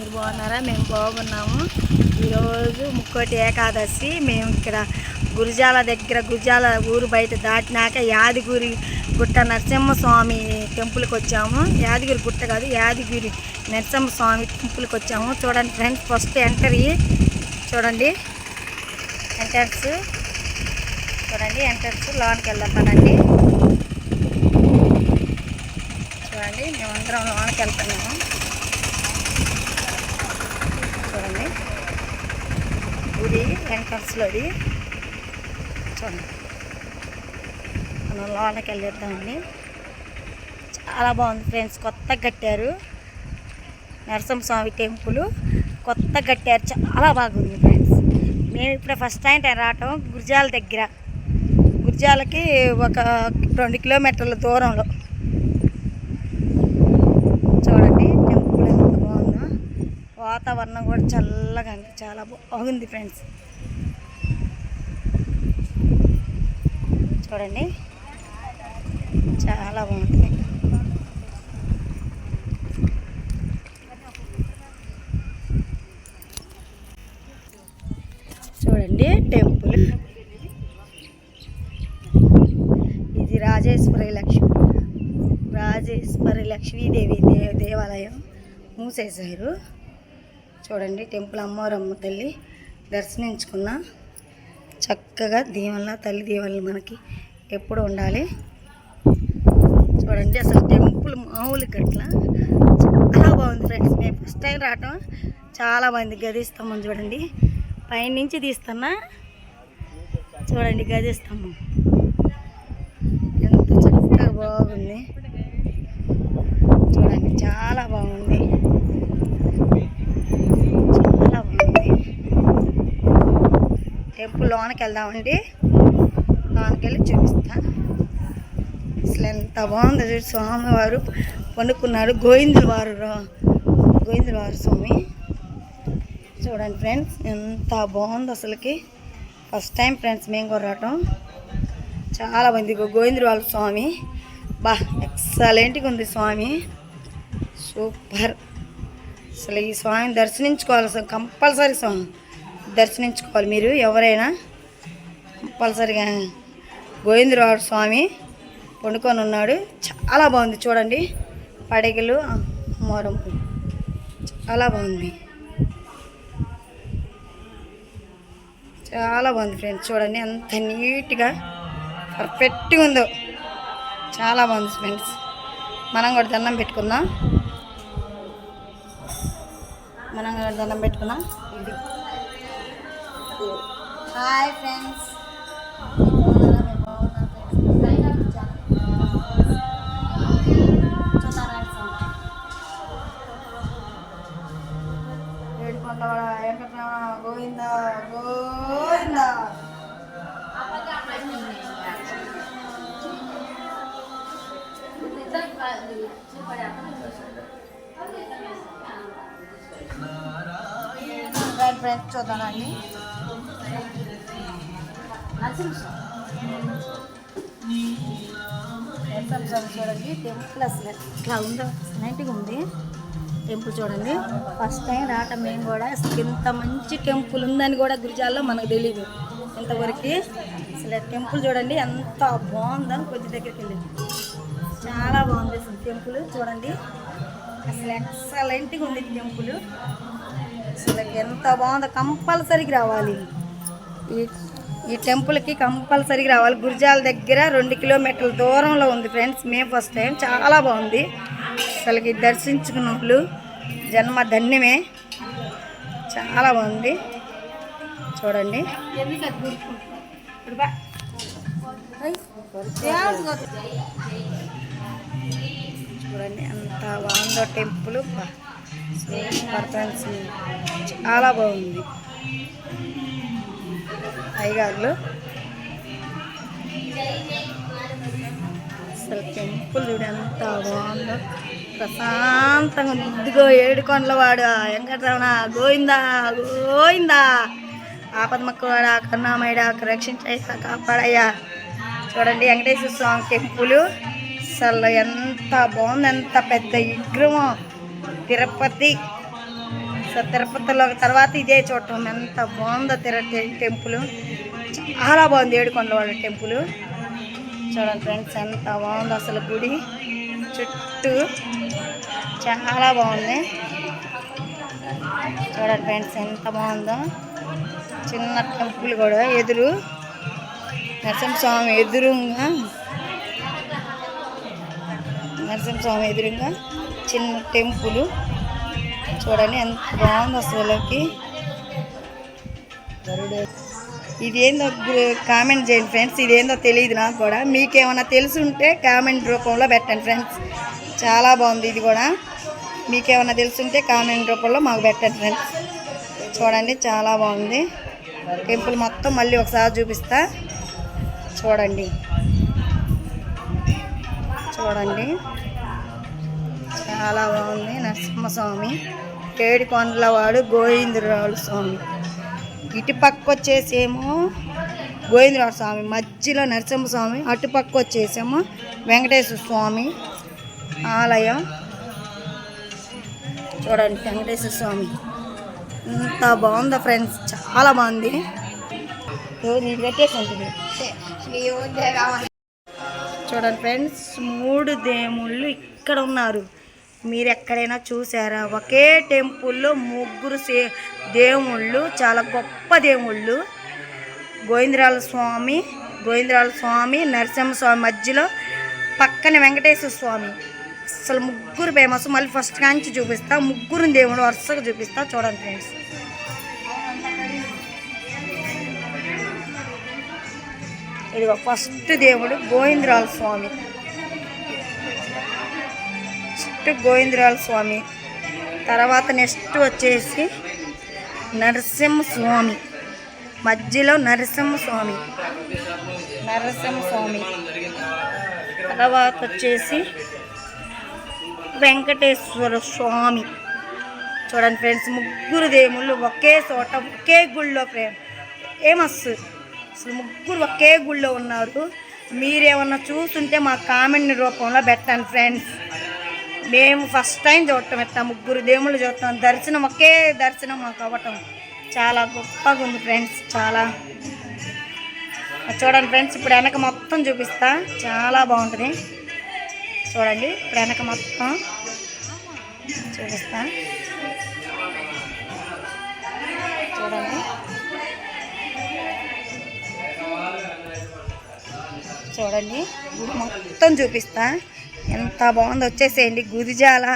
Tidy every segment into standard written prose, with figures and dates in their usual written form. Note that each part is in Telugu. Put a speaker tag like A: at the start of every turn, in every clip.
A: మీరు బాగున్నారా? మేము బాగున్నాము. ఈరోజు ముక్కోటి ఏకాదశి. మేము ఇక్కడ గురిజాల దగ్గర, గురిజాల ఊరు బయట దాటినాక యాదగిరి గుట్ట నరసింహస్వామి టెంపుల్కి వచ్చాము. యాదగిరి గుట్ట కాదు, యాదగిరి నరసింహస్వామి టెంపుల్కి వచ్చాము. చూడండి ఫ్రెండ్స్, ఫస్ట్ ఎంట్రీ చూడండి. ఎంట్రన్స్ చూడండి, ఎంట్రన్స్ లోనికి వెళ్తానండి. చూడండి, మేమందరం లోనికి వెళ్తున్నాము. చూడండి, గుడి ఎంట్రన్స్లోది. చూడండి, మనం లోనికి వెళ్ళేద్దామండి. చాలా బాగుంది ఫ్రెండ్స్, కొత్తగా కట్టారు. నరసింహస్వామి టెంపుల్ కొత్తగా కట్టారు, చాలా బాగుంది ఫ్రెండ్స్. మేము ఇప్పుడు ఫస్ట్ టైం రావటం గురిజాల దగ్గర. గురిజాలకి ఒక 2 కిలోమీటర్ల దూరంలో. చూడండి టెంపుల్ ఎంత బాగుందో, వాతావరణం కూడా చల్లగా చాలా బాగుంది ఫ్రెండ్స్. చూడండి, చాలా బాగుంది. చూడండి టెంపుల్ ఇది రాజేశ్వరి లక్ష్మీదేవి దేవాలయం మూసేశారు. చూడండి, టెంపుల్ అమ్మవారమ్మ తల్లి దర్శించుకున్న చక్కగా దీవెనలా, తల్లి దీవెనలు మనకి ఎప్పుడు ఉండాలి. చూడండి, అసలు టెంపుల్ మామూలు గట్ల చాలా బాగుంది ఫ్రెండ్స్. మేము ఫస్ట్ టైం రావటం చాలా బాగుంది. గది స్తంభం చూడండి, పైనుంచి తీస్తున్నా. చూడండి గది స్తంభం ఎంత చక్కగా బాగుంది. చూడండి, చాలా బాగుంది, చాలా బాగుంది. టెంపుల్ లోనికి వెళ్దామండి. లోనికి వెళ్ళి చూపిస్తా. అసలు ఎంత బాగుంది. స్వామివారు పండుకున్నాడు, గోవిందులవారు స్వామి. చూడండి ఫ్రెండ్స్, ఎంత బాగుంది అసలుకి. ఫస్ట్ టైం ఫ్రెండ్స్ మేము కూడా రావటం. చాలా బాగుంది. గోవిందులవారు స్వామి బా ఎక్సలెంట్గా ఉంది స్వామి, సూపర్. అసలు ఈ స్వామిని దర్శించుకోవాలి, అసలు కంపల్సరీ స్వామి దర్శించుకోవాలి మీరు ఎవరైనా. కంపల్సరీగా గోవిందులవారు స్వామి పండుకొని ఉన్నాడు, చాలా బాగుంది. చూడండి, పడగలు మోరం చాలా బాగుంది, చాలా బాగుంది ఫ్రెండ్స్. చూడండి ఎంత నీట్గా పర్ఫెక్ట్గా ఉందో, చాలా బాగుంది ఫ్రెండ్స్. మనం కూడా దండం పెట్టుకుందాం. ఇది hi friends, Govinda Govinda. Friends చూద్దానండి. చూడండి టెంపుల్ అసలు ఎట్లా ఉందో, నీట్గా ఉంది టెంపుల్. చూడండి, ఫస్ట్ టైం రావటం మేము కూడా. అసలు ఇంత మంచి టెంపుల్ ఉందని కూడా గురిజాల్లో మనకు తెలియదు ఇంతవరకు. అసలు టెంపుల్ చూడండి ఎంత బాగుందని కొద్ది దగ్గరికి వెళ్ళింది. చాలా బాగుంది అసలు టెంపుల్. చూడండి అసలు ఎక్సలెంట్గా ఉంది టెంపుల్. అసలు ఎంత బాగుందో, కంపల్సరీకి రావాలి ఈ టెంపుల్కి, కంపల్సరీగా రావాలి. గురిజాల దగ్గర 2 కిలోమీటర్ల దూరంలో ఉంది ఫ్రెండ్స్. మేము ఫస్ట్ టైం, చాలా బాగుంది. అసలుకి దర్శించుకున్న వాళ్ళు జన్మ ధన్యమే, చాలా బాగుంది. చూడండి చూడండి ఎంత బాగుందో టెంపుల్. సూపర్ ఫ్రెండ్స్, చాలా బాగుంది. అయ్యగారులు అసలు టెంపుల్ చూడ ఎంత బాగుందో, ప్రశాంతంగా. ఇదిగో ఏడుకొండల వాడు వెంకటరమణ గోవిందా గోవిందా. ఆపదమక్కువాడా, కరుణామయుడా, రక్షించయ్యా, కాపాడయ్యా. చూడండి వెంకటేశ్వర స్వామి టెంపుల్ అసలు ఎంత బాగుంది, ఎంత పెద్ద విగ్రహం. తిరుపతి సో తిరుపతిలో తర్వాత ఇదే చూడటం ఎంత బాగుందో టెంపుల్. చాలా బాగుంది ఏడుకొండలవాడ టెంపుల్. చూడండి ఫ్రెండ్స్ ఎంత బాగుందో అసలు గుడి చుట్టూ చాలా బాగుంది. చూడండి ఫ్రెండ్స్ ఎంత బాగుందో. చిన్న టెంపుల్ కూడా ఎదురు నరసింహస్వామి ఎదురుగా చిన్న టెంపుల్. చూడండి ఎంత బాగుంది అసలుకి. ఇదేందో కామెంట్ చేయండి ఫ్రెండ్స్. ఇదేందో తెలియదు నాకు కూడా. మీకేమైనా తెలిసి ఉంటే కామెంట్ రూపంలో పెట్టండి ఫ్రెండ్స్. చాలా బాగుంది ఇది కూడా. మీకేమైనా తెలుసుంటే కామెంట్ రూపంలో మాకు పెట్టండి ఫ్రెండ్స్. చూడండి చాలా బాగుంది టెంపుల్ మొత్తం. మళ్ళీ ఒకసారి చూపిస్తా చూడండి. చాలా బాగుంది. నరసింహస్వామి ఏడుకొండలవాడు గోవిందరాజు స్వామి. ఇటు పక్క వచ్చేసేమో గోవిందరాజు స్వామి, మధ్యలో నరసింహస్వామి, అటుపక్క వచ్చేసేమో వెంకటేశ్వర స్వామి ఆలయం. చూడండి వెంకటేశ్వర స్వామి ఎంత బాగుందో ఫ్రెండ్స్. చాలా బాగుంది. చూడండి ఫ్రెండ్స్ 3 దేవుళ్ళు ఇక్కడ ఉన్నారు. మీరు ఎక్కడైనా చూసారా? ఒకే టెంపుల్లో 3 దేవుళ్ళు, చాలా గొప్ప దేవుళ్ళు. గోవిందరాజు స్వామి, నరసింహస్వామి, మధ్యలో పక్కన వెంకటేశ్వర స్వామి. అసలు 3 ఫేమస్. మళ్ళీ ఫస్ట్ కాంచి చూపిస్తా. 3 దేవుడు వరుసగా చూపిస్తా. చూడండి ఫ్రెండ్స్. ఇదిగో ఫస్ట్ దేవుడు గోవిందరాజు స్వామి. తర్వాత నెక్స్ట్ వచ్చేసి నరసింహస్వామి, మధ్యలో నరసింహస్వామి. తర్వాత వచ్చేసి వెంకటేశ్వర స్వామి. చూడండి ఫ్రెండ్స్ 3 దేవుళ్ళు ఒకే చోట ఒకే గుళ్ళో ఫేమస్. అసలు 3 ఒకే గుళ్ళో ఉన్నారు. మీరేమన్నా చూస్తుంటే మా కామెంట్ రూపంలో పెట్టండి ఫ్రెండ్స్. మేము ఫస్ట్ టైం చూడటం ఎట్టా 3 దేవుళ్ళు చూస్తాం. ఒకే దర్శనం మాకు అవ్వటం చాలా గొప్పగా ఉంది ఫ్రెండ్స్. చాలా చూడండి ఫ్రెండ్స్. ఇప్పుడు వెనక మొత్తం చూపిస్తా. చాలా బాగుంటుంది. చూడండి ఇప్పుడు వెనక మొత్తం చూపిస్తా. చూడండి గుడి మొత్తం చూపిస్తా. ఎంత బాగుందో. వచ్చేసేయండి. గురిజాల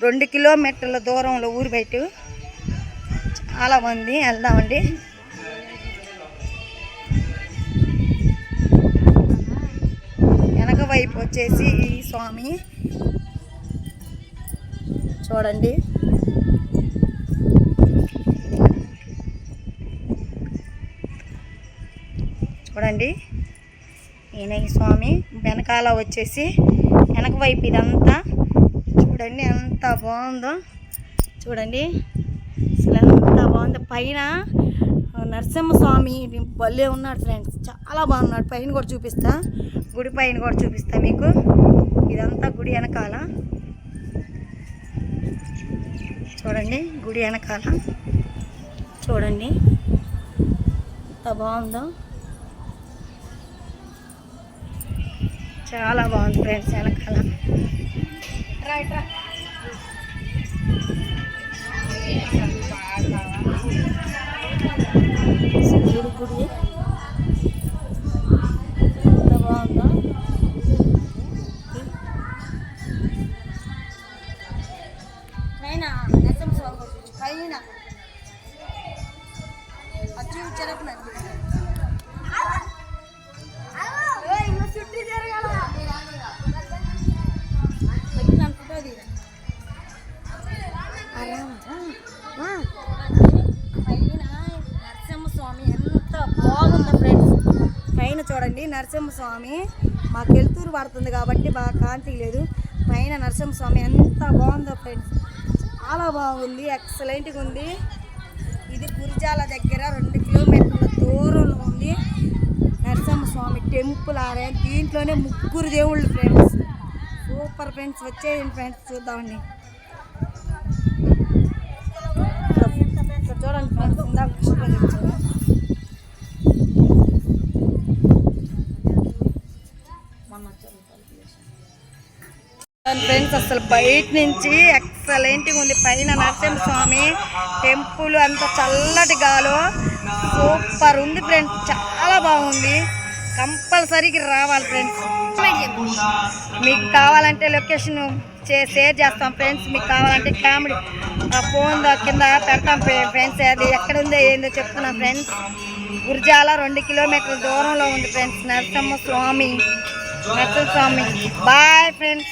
A: 2 కిలోమీటర్ల దూరంలో ఊరు బయట. చాలా బాగుంది. వెళ్దామండి. వెనక వైపు వచ్చేసి ఈ స్వామి. చూడండి ఈయన ఈ స్వామి. వెనకాల వచ్చేసి వెనక వైపు ఇదంతా చూడండి ఎంత బాగుందో. చూడండి అసలు ఎంత బాగుందో. పైన నరసింహస్వామి భలే ఉన్నాడు ఫ్రెండ్స్. చాలా బాగున్నాడు. పైన కూడా చూపిస్తా. గుడి పైన కూడా చూపిస్తా మీకు. ఇదంతా గుడి వెనకాల. చూడండి గుడి వెనకాల. చూడండి ఎంత బాగుందో. చాలా బాగుంది ఫ్రెండ్స్ వెనకాల. గుడి ఎంత బాగుందో. పైన నరసింహస్వామి పైన వచ్చి చెరపలేదు. చుట్టూ జరగాల పైన నరసింహస్వామి ఎంత బాగుందో ఫ్రెండ్స్. పైన చూడండి నరసింహస్వామి. మాకు వెలుతురు పడుతుంది కాబట్టి బాగా కాంతి లేదు. పైన నరసింహస్వామి ఎంత బాగుందో ఫ్రెండ్స్. చాలా బాగుంది. ఎక్సలెంట్గా ఉంది. ఇది గురిజాల దగ్గర 2 కిలోమీటర్ల దూరంలో ఉంది నరసింహస్వామి టెంపుల్ ఆలయం. దీంట్లోనే 3 దేవుళ్ళు ఫ్రెండ్స్. Super friends. వచ్చేయండి ఫ్రెండ్స్ చూద్దామండి. ఫ్రెండ్స్ అసలు బయట నుంచి ఎక్సలెంట్గా ఉంది. పైన నరసింహస్వామి టెంపుల్ అంత చల్లటి గాలో సూపర్ ఉంది ఫ్రెండ్స్, చాలా బాగుంది. కంపల్సరీకి రావాలి ఫ్రెండ్స్. మీకు కావాలంటే లొకేషన్ షేర్ చేస్తాం ఫ్రెండ్స్. మీకు కావాలంటే కామెడీ ఫోన్ కింద పెడతాం ఫ్రెండ్స్. అది ఎక్కడ ఉందో ఏందో చెప్తున్నాం ఫ్రెండ్స్. గురిజాల 2 కిలోమీటర్ల దూరంలో ఉంది ఫ్రెండ్స్ నరసింహస్వామి. Bye friends.